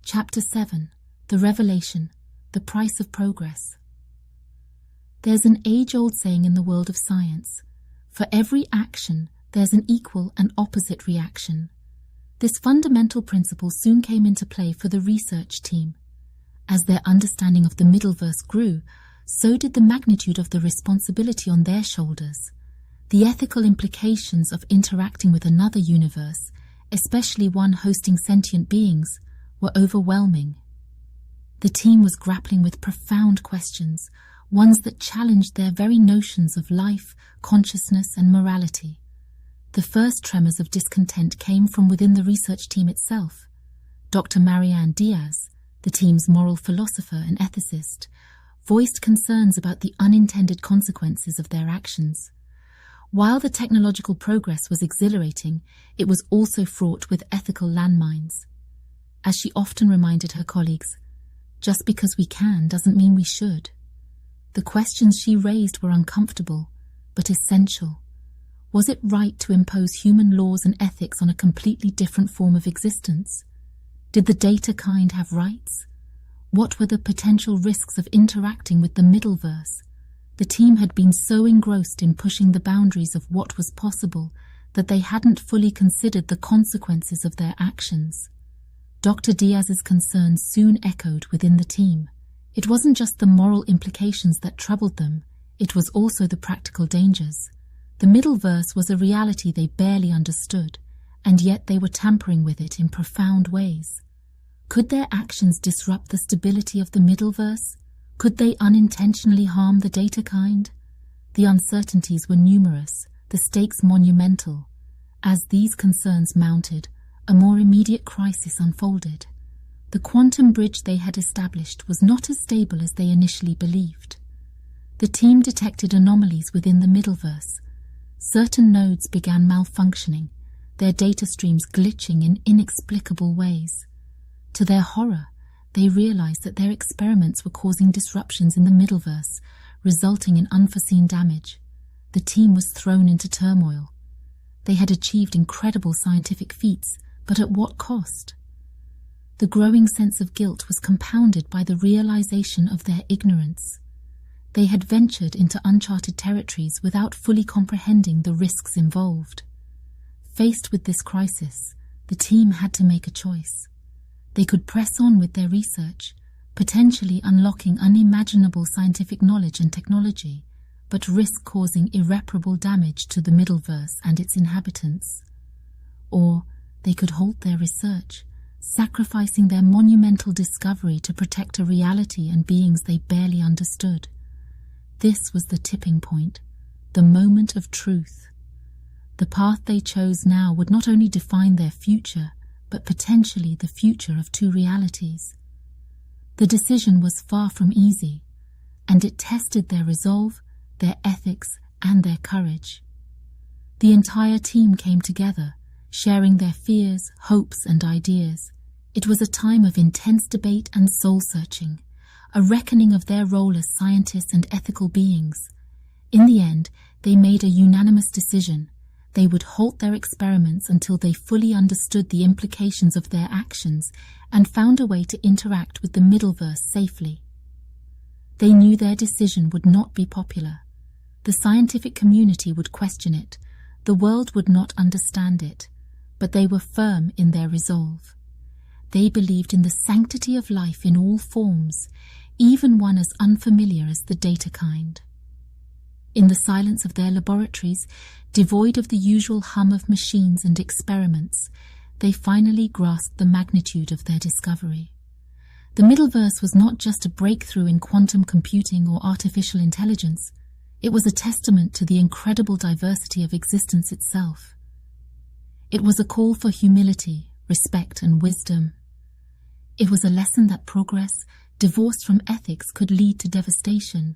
Chapter 7. The Revelation, the Price of Progress. There's an age-old saying in the world of science: for every action, there's an equal and opposite reaction. This fundamental principle soon came into play for the research team. As their understanding of the Middleverse grew, so did the magnitude of the responsibility on their shoulders. The ethical implications of interacting with another universe, especially one hosting sentient beings, were overwhelming. The team was grappling with profound questions, ones that challenged their very notions of life, consciousness, and morality. The first tremors of discontent came from within the research team itself. Dr. Marianne Diaz, the team's moral philosopher and ethicist, voiced concerns about the unintended consequences of their actions. While the technological progress was exhilarating, it was also fraught with ethical landmines. As she often reminded her colleagues, just because we can doesn't mean we should. The questions she raised were uncomfortable, but essential. Was it right to impose human laws and ethics on a completely different form of existence? Did the data kind have rights? What were the potential risks of interacting with the Middleverse? The team had been so engrossed in pushing the boundaries of what was possible that they hadn't fully considered the consequences of their actions. Dr. Diaz's concerns soon echoed within the team. It wasn't just the moral implications that troubled them, it was also the practical dangers. The Middleverse was a reality they barely understood, and yet they were tampering with it in profound ways. Could their actions disrupt the stability of the Middleverse? Could they unintentionally harm the data kind? The uncertainties were numerous, the stakes monumental. As these concerns mounted, a more immediate crisis unfolded. The quantum bridge they had established was not as stable as they initially believed. The team detected anomalies within the Middleverse. Certain nodes began malfunctioning, their data streams glitching in inexplicable ways. To their horror, they realized that their experiments were causing disruptions in the Middleverse, resulting in unforeseen damage. The team was thrown into turmoil. They had achieved incredible scientific feats, but at what cost? The growing sense of guilt was compounded by the realization of their ignorance. They had ventured into uncharted territories without fully comprehending the risks involved. Faced with this crisis, the team had to make a choice. They could press on with their research, potentially unlocking unimaginable scientific knowledge and technology, but risk causing irreparable damage to the Middleverse and its inhabitants. Or they could halt their research, sacrificing their monumental discovery to protect a reality and beings they barely understood. This was the tipping point, the moment of truth. The path they chose now would not only define their future, but potentially the future of two realities. The decision was far from easy, and it tested their resolve, their ethics, and their courage. The entire team came together, sharing their fears, hopes, and ideas. It was a time of intense debate and soul-searching, a reckoning of their role as scientists and ethical beings. In the end, they made a unanimous decision. They would halt their experiments until they fully understood the implications of their actions and found a way to interact with the Middleverse safely. They knew their decision would not be popular. The scientific community would question it. The world would not understand it. But they were firm in their resolve. They believed in the sanctity of life in all forms, even one as unfamiliar as the data kind. In the silence of their laboratories, devoid of the usual hum of machines and experiments, they finally grasped the magnitude of their discovery. The Middleverse was not just a breakthrough in quantum computing or artificial intelligence. It was a testament to the incredible diversity of existence itself. It was a call for humility, respect, and wisdom. It was a lesson that progress, divorced from ethics, could lead to devastation.